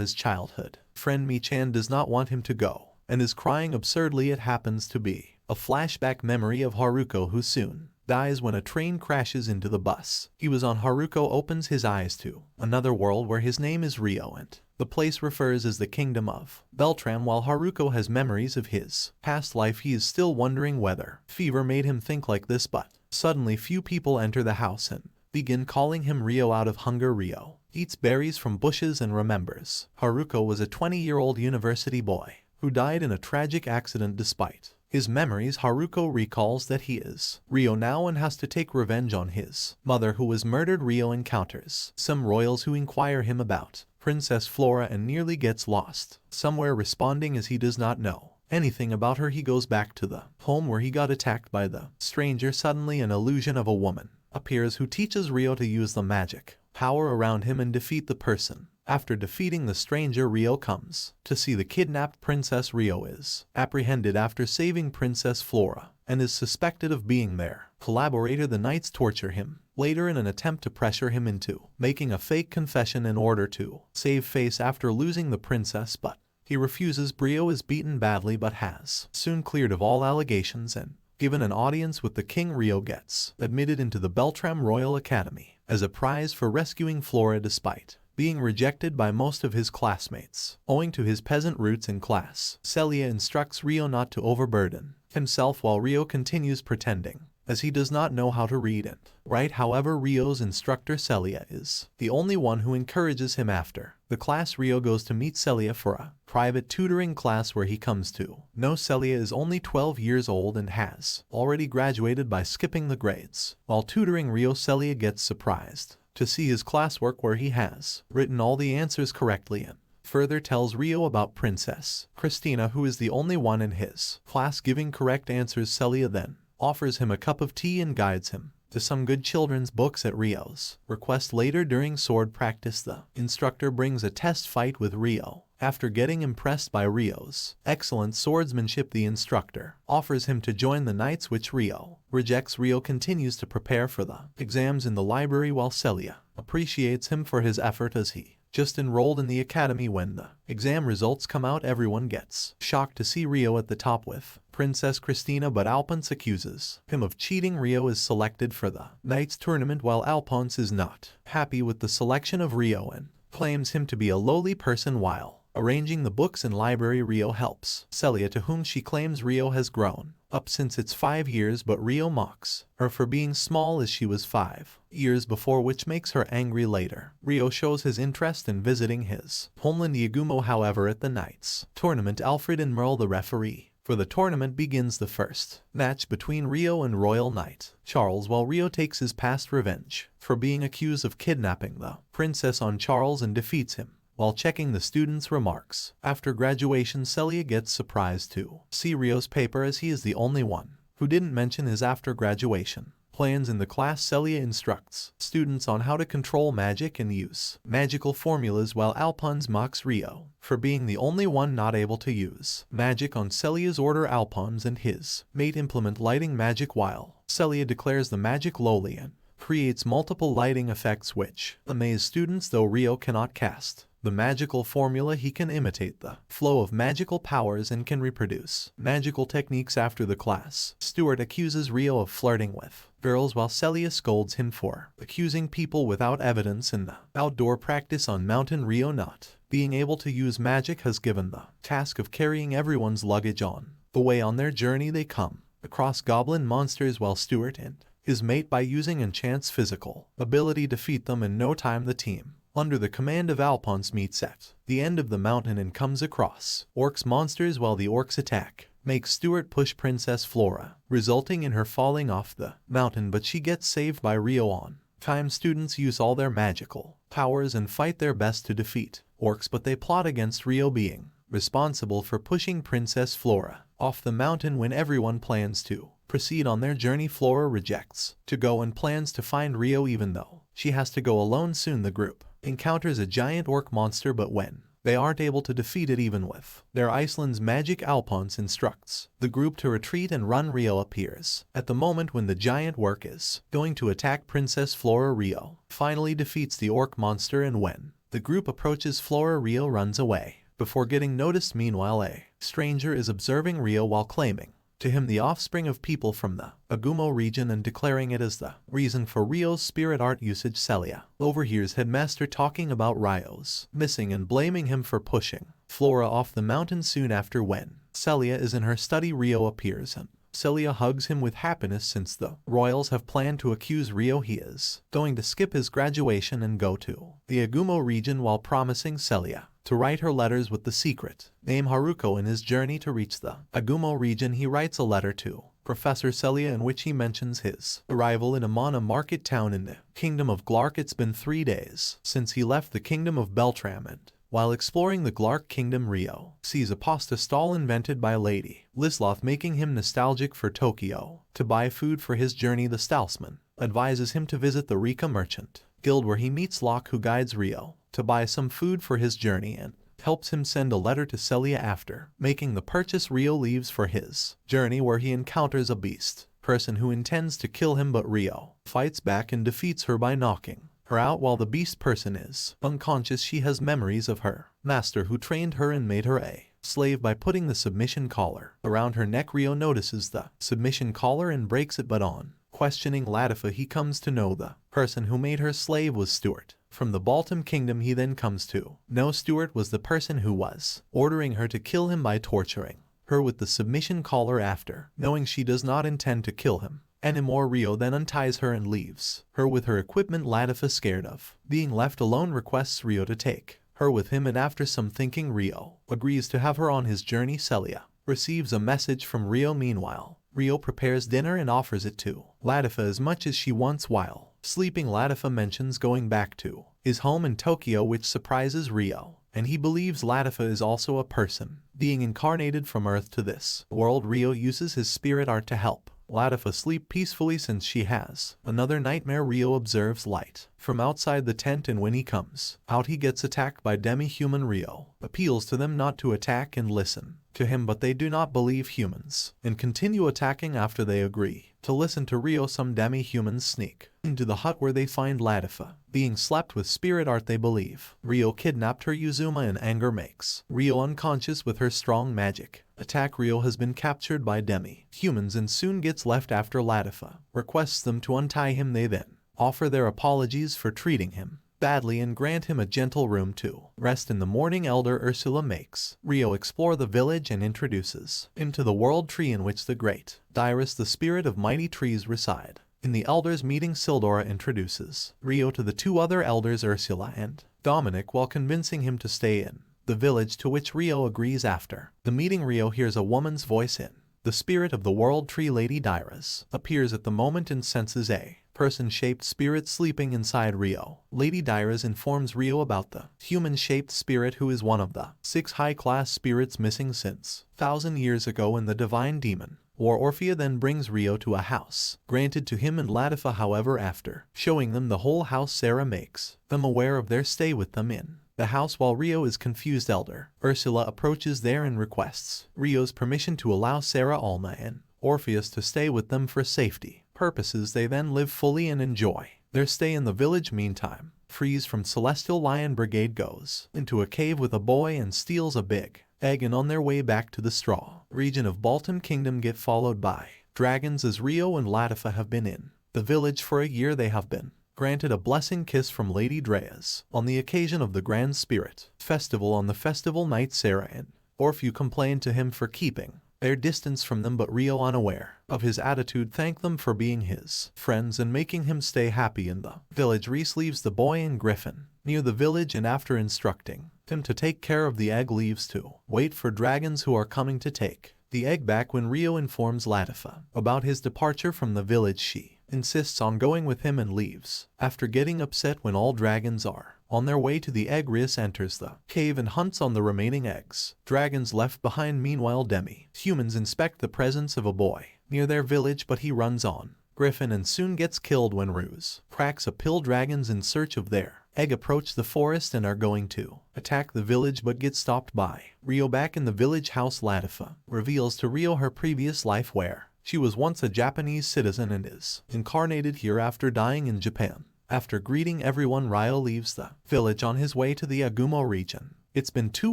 his childhood friend Mi-chan does not want him to go, and is crying absurdly. It happens to be a flashback memory of Haruko, who soon dies when a train crashes into the bus he was on. Haruko opens his eyes to another world where his name is Rio, and the place refers as the kingdom of Beltram. While Haruko has memories of his past life, he is still wondering whether fever made him think like this, but suddenly few people enter the house and begin calling him Rio out of hunger. Rio eats berries from bushes and remembers Haruko was a 20-year-old university boy who died in a tragic accident. Despite his memories, Haruko recalls that he is Rio now and has to take revenge on his mother, who was murdered. Rio encounters some royals who inquire him about Princess Flora and nearly gets lost somewhere, responding as he does not know anything about her. He goes back to the home where he got attacked by the stranger. Suddenly an illusion of a woman appears who teaches Rio to use the magic power around him and defeat the person. After defeating the stranger, Rio comes to see the kidnapped princess. Rio is apprehended after saving Princess Flora and is suspected of being their collaborator. The knights torture him later in an attempt to pressure him into making a fake confession in order to save face after losing the princess, but he refuses. Rio is beaten badly but has soon cleared of all allegations and given an audience with the king. Rio gets admitted into the Beltram Royal Academy as a prize for rescuing Flora despite being rejected by most of his classmates owing to his peasant roots in class. Celia instructs Rio not to overburden himself while Rio continues pretending as he does not know how to read and write. However, Rio's instructor Celia is the only one who encourages him. After the class, Rio goes to meet Celia for a private tutoring class where he comes to know Celia is only 12 years old and has already graduated by skipping the grades. While tutoring Rio, Celia gets surprised to see his classwork where he has written all the answers correctly and further tells Rio about Princess Christina, who is the only one in his class giving correct answers. Celia then offers him a cup of tea and guides him to some good children's books at Rio's request. Later, during sword practice, the instructor brings a test fight with Rio. After getting impressed by Rio's excellent swordsmanship, the instructor offers him to join the knights, which Rio rejects. Rio continues to prepare for the exams in the library while Celia appreciates him for his effort as he just enrolled in the academy. When the exam results come out, everyone gets shocked to see Rio at the top with Princess Christina, but Alphonse accuses him of cheating. Rio is selected for the Knights tournament while Alphonse is not happy with the selection of Rio and claims him to be a lowly person. While arranging the books in library, Rio helps Celia, to whom she claims Rio has grown up since it's 5 years, but Rio mocks her for being small as she was 5 years before, which makes her angry. Later, Rio shows his interest in visiting his homeland Yagumo. However, at the Knights tournament, Alfred and Merle, the referee for the tournament, begins the first match between Rio and Royal Knight Charles. While Rio takes his past revenge for being accused of kidnapping the princess on Charles and defeats him while checking the students' remarks. After graduation, Celia gets surprised to see Rio's paper as he is the only one who didn't mention his after graduation plans in the class. Celia instructs students on how to control magic and use magical formulas, while Alphonse mocks Rio for being the only one not able to use magic. On Celia's order, Alphonse and his mate implement lighting magic while Celia declares the magic lowly and creates multiple lighting effects which amaze students. Though Rio cannot cast the magical formula, he can imitate the flow of magical powers and can reproduce magical techniques. After the class, Stuart accuses Rio of flirting with girls while Celia scolds him for accusing people without evidence. In the outdoor practice on Mountain, Rio, not being able to use magic, has given the task of carrying everyone's luggage on the way. On their journey, they come across goblin monsters while Stuart and his mate, by using enchant's physical ability, defeat them in no time. The team, under the command of Alphonse, meets at the end of the mountain and comes across orcs monsters. While the orcs attack makes Stuart push Princess Flora, resulting in her falling off the mountain, but she gets saved by Rio. On time, students use all their magical powers and fight their best to defeat orcs, but they plot against Rio being responsible for pushing Princess Flora off the mountain. When everyone plans to proceed on their journey, Flora rejects to go and plans to find Rio even though she has to go alone. Soon the group encounters a giant orc monster, but when they aren't able to defeat it even with their Iceland's magic, Alphonse instructs the group to retreat and run. Rio appears at the moment when the giant orc is going to attack Princess Flora. Rio finally defeats the orc monster, and when The group approaches Flora. Rio runs away before getting noticed. Meanwhile, a stranger is observing Rio while claiming to him the offspring of people from the Agumo region and declaring it as the reason for Rio's spirit art usage. Celia overhears Headmaster talking about Rio's missing and blaming him for pushing Flora off the mountain. Soon after, when Celia is in her study, Rio appears and Celia hugs him with happiness since the royals have planned to accuse Rio he is going to skip his graduation and go to the Agumo region, while promising Celia to write her letters with the secret name Haruko. In his journey to reach the Agumo region, he writes a letter to Professor Celia in which he mentions his arrival in Amon, a market town in the kingdom of Glark. It's been 3 days since he left the kingdom of Beltram, and while exploring the Glark kingdom, Rio sees a pasta stall invented by Lady Lisloth, making him nostalgic for Tokyo. To buy food for his journey, the stallsman advises him to visit the Rika Merchant Guild, where he meets Locke, who guides Rio to buy some food for his journey and helps him send a letter to Celia. After making the purchase, Rio leaves for his journey, where he encounters a beast person who intends to kill him, but Rio fights back and defeats her by knocking her out. While the beast person is unconscious, she has memories of her master who trained her and made her a slave by putting the submission collar around her neck. Rio notices the submission collar and breaks it, but on questioning Latifa, he comes to know the person who made her slave was Stuart from the Baltam kingdom. He then comes to know Stuart was the person who was ordering her to kill him by torturing her with the submission collar. After knowing she does not intend to kill him anymore, Rio then unties her and leaves her with her equipment. Latifa, scared of being left alone, requests Rio to take her with him, and after some thinking, Rio agrees to have her on his journey. Celia receives a message from Rio. Meanwhile, Rio prepares dinner and offers it to Latifa as much as she wants. While sleeping, Latifa mentions going back to his home in Tokyo, which surprises Rio, and he believes Latifa is also a person being incarnated from Earth to this world. Rio uses his spirit art to help Latifa sleep peacefully since she has another nightmare. Rio observes light from outside the tent, and when he comes out, he gets attacked by demi-human. Rio appeals to them not to attack and listen to him, but they do not believe humans and continue attacking. After they agree to listen to Rio, some demi-humans sneak into the hut, where they find Latifa being slept with spirit art. They believe Rio kidnapped her. Yuzuma in anger makes Rio unconscious with her strong magic attack. Rio has been captured by demi-humans and soon gets left after Latifa requests them to untie him. They then offer their apologies for treating him badly and grant him a gentle room to rest. In the morning, Elder Ursula makes Rio explore the village and introduces him to the world tree in which the great Dyrus, the spirit of mighty trees, reside. In the elders' meeting, Sildora introduces Rio to the 2 other elders, Ursula and Dominic, while convincing him to stay in the village, to which Rio agrees. After the meeting, Rio hears a woman's voice in the spirit of the world tree. Lady Dyrus appears at the moment and senses a person-shaped spirit sleeping inside Rio. Lady Dyrus informs Rio about the human-shaped spirit, who is one of the 6 high-class spirits missing since 1,000 years ago in the divine demon war. Orphea then brings Rio to a house granted to him and Latifa. However, after showing them the whole house, Sarah makes them aware of their stay with them in the house. While Rio is confused, Elder Ursula approaches there and requests Rio's permission to allow Sarah, Alma, and Orpheus to stay with them for safety purposes. They then live fully and enjoy their stay in the village. Meantime, Freeze from Celestial Lion Brigade goes into a cave with a boy and steals a big egg, and on their way back to the Straw region of Baltam Kingdom get followed by dragons. As Rio and Latifa have been in the village for a year, they have been granted a blessing kiss from Lady Dreas on the occasion of the Grand Spirit Festival. On the festival night, Sarah and Orpheus complain to him for keeping their distance from them, but Rio, unaware of his attitude, thank them for being his friends and making him stay happy in the village. Reese leaves the boy and Griffin near the village, and after instructing him to take care of the egg, leaves to wait for dragons who are coming to take the egg back. When Rio informs Latifa about his departure from the village, she insists on going with him and leaves. After getting upset when all dragons are on their way to the egg, Rias enters the cave and hunts on the remaining eggs dragons left behind. Meanwhile, demi-humans inspect the presence of a boy near their village, but he runs on Griffin and soon gets killed when Ruse cracks a pill. Dragons in search of their egg approach the forest and are going to attack the village, but get stopped by Rio. Back in the village house, Latifa reveals to Rio her previous life, where she was once a Japanese citizen and is incarnated here after dying in Japan. After greeting everyone, Ryo leaves the village on his way to the Yagumo region. It's been 2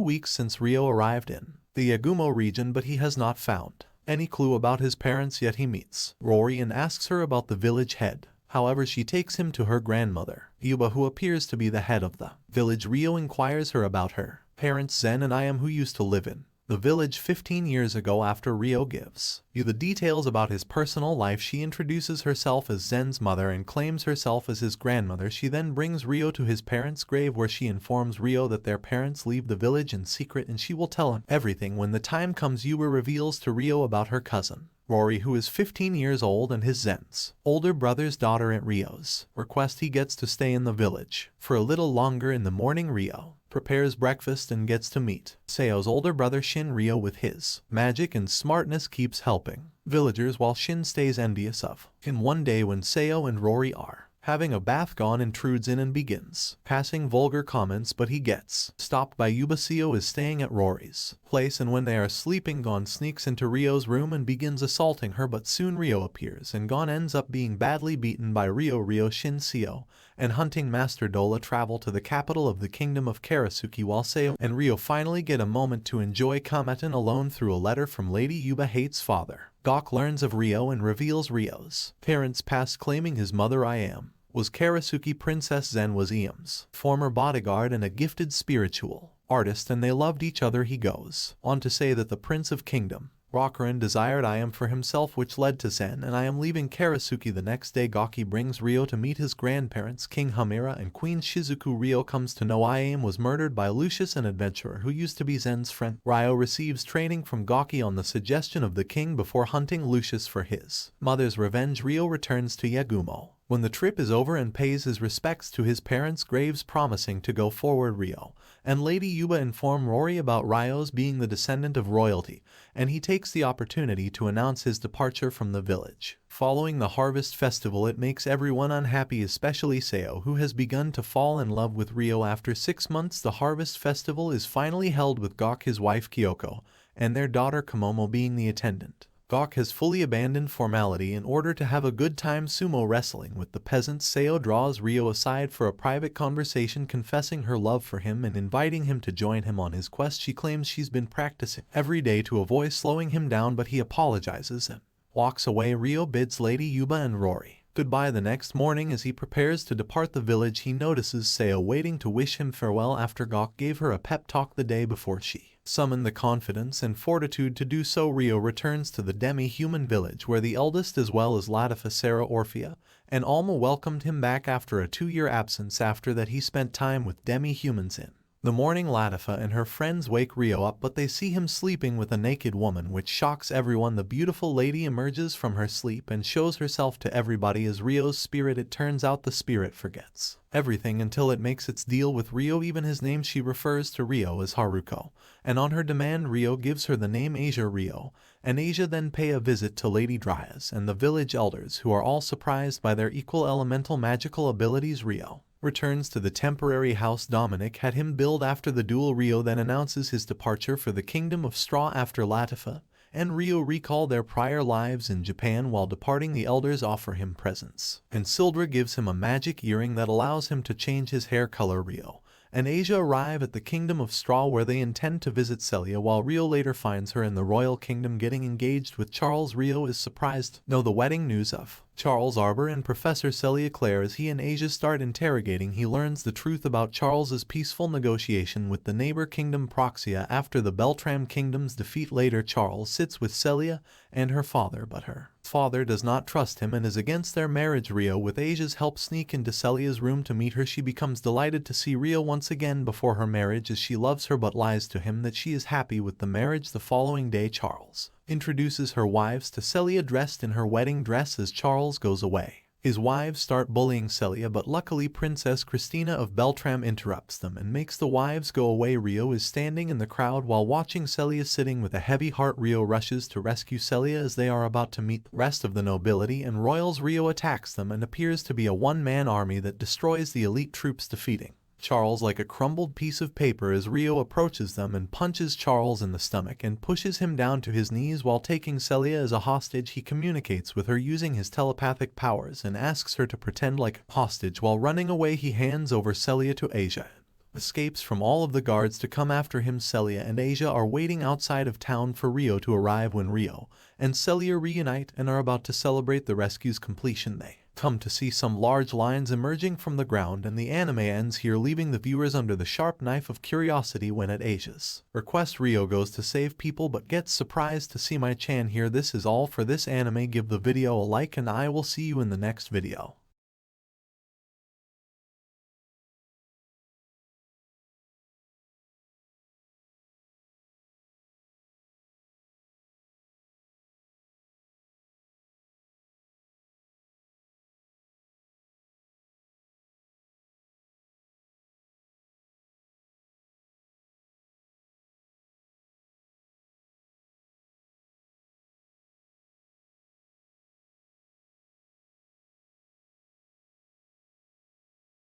weeks since Ryo arrived in the Yagumo region, but he has not found any clue about his parents, yet he meets Rory and asks her about the village head. However, she takes him to her grandmother, Yuba, who appears to be the head of the village. Ryo inquires her about her parents, Zen and Iam, who used to live in the village 15 years ago. After Ryo gives you the details about his personal life, she introduces herself as Zen's mother and claims herself as his grandmother. She then brings Ryo to his parents' grave, where she informs Ryo that their parents leave the village in secret and she will tell him everything when the time comes. Yuba reveals to Ryo about her cousin Rory, who is 15 years old and his Zen's older brother's daughter. At Ryo's request, he gets to stay in the village for a little longer. In the morning, Ryo prepares breakfast and gets to meet Seo's older brother Shin. Ryo, with his magic and smartness, keeps helping villagers while Shin stays envious of him. One day, when Seo and Rory are having a bath, Gon intrudes in and begins passing vulgar comments, but he gets stopped by Yuba. Seo is staying at Rory's place, and when they are sleeping, Gon sneaks into Ryo's room and begins assaulting her, but soon Ryo appears and Gon ends up being badly beaten by Ryo. Ryo, Shin, Seo, and Hunting Master Dola travel to the capital of the kingdom of Karasuki, while Seo and Ryo finally get a moment to enjoy Kametan alone through a letter from Lady Yuba Hate's father. Gok learns of Ryo and reveals Ryo's parents' past, claiming his mother Iam was Karasuki Princess Zen was Iam's former bodyguard and a gifted spiritual artist, and they loved each other. He goes on to say that the Prince of Kingdom Rakaran desired Iam for himself, which led to Zen and Iam leaving Karasuki. The next day, Gaki brings Ryo to meet his grandparents, King Hamira and Queen Shizuku. Ryo comes to know Iam was murdered by Lucius, an adventurer who used to be Zen's friend. Ryo receives training from Gaki on the suggestion of the king before hunting Lucius for his mother's revenge. Ryo returns to Yagumo when the trip is over and pays his respects to his parents' graves, promising to go forward. Ryo and Lady Yuba inform Rory about Ryo's being the descendant of royalty, and he takes the opportunity to announce his departure from the village. Following the harvest festival, it makes everyone unhappy, especially Seo, who has begun to fall in love with Ryo. After 6 months, the harvest festival is finally held, with Gok, his wife Kyoko, and their daughter Komomo being the attendant. Gok has fully abandoned formality in order to have a good time sumo wrestling with the peasants. Seo draws Ryo aside for a private conversation, confessing her love for him and inviting him to join him on his quest. She claims she's been practicing every day to avoid slowing him down, but he apologizes and walks away. Ryo bids Lady Yuba and Rory goodbye. The next morning, as he prepares to depart the village, he notices Seo waiting to wish him farewell after Gok gave her a pep talk the day before. She summoned the confidence and fortitude to do so. Ryo returns to the demi-human village, where the eldest, as well as Latifa, Sarah, Orphea, and Alma welcomed him back after a 2-year absence. After that, he spent time with demi-humans. In the morning, Latifa and her friends wake Ryo up, but they see him sleeping with a naked woman, which shocks everyone. The beautiful lady emerges from her sleep and shows herself to everybody as Ryo's spirit. It turns out the spirit forgets everything until it makes its deal with Ryo, even his name. She refers to Ryo as Haruko, and on her demand, Ryo gives her the name Asia. Ryo and Asia then pay a visit to Lady Dryas and the village elders, who are all surprised by their equal elemental magical abilities. Ryo returns to the temporary house Dominic had him build after the duel. Ryo then announces his departure for the Kingdom of Straw. After Latifa and Ryo recall their prior lives in Japan, while departing, the elders offer him presents, and Sildra gives him a magic earring that allows him to change his hair color. Ryo and Asia arrive at the Kingdom of Straw, where they intend to visit Celia, while Ryo later finds her in the royal kingdom getting engaged with Charles. Ryo is surprised to know the wedding news of Charles Arbor and Professor Celia Clare. As he and Asia start interrogating, he learns the truth about Charles's peaceful negotiation with the neighbor kingdom Proxia after the Beltram kingdom's defeat. Later, Charles sits with Celia and her father, but her father does not trust him and is against their marriage. Ryo, with Asia's help, sneak into Celia's room to meet her. She becomes delighted to see Ryo once again before her marriage, as she loves her but lies to him that she is happy with the marriage. The following day, Charles introduces her wives to Celia dressed in her wedding dress. As Charles goes away, his wives start bullying Celia, but luckily Princess Christina of Beltram interrupts them and makes the wives go away. Ryo is standing in the crowd while watching Celia sitting with a heavy heart. Ryo rushes to rescue Celia as they are about to meet the rest of the nobility and royals. Ryo attacks them and appears to be a one-man army that destroys the elite troops, defeating Charles like a crumbled piece of paper as Rio approaches them and punches Charles in the stomach and pushes him down to his knees while taking Celia as a hostage. He communicates with her using his telepathic powers and asks her to pretend like a hostage. While running away, he hands over Celia to Asia. Escapes from all of the guards to come after him. Celia and Asia are waiting outside of town for Rio to arrive. When Rio and Celia reunite and are about to celebrate the rescue's completion, they come to see some large lines emerging from the ground, and the anime ends here, leaving the viewers under the sharp knife of curiosity. When at Asia's request, Rio goes to save people but gets surprised to see Mai-chan here. This is all for this anime. Give the video a like and I will see you in the next video.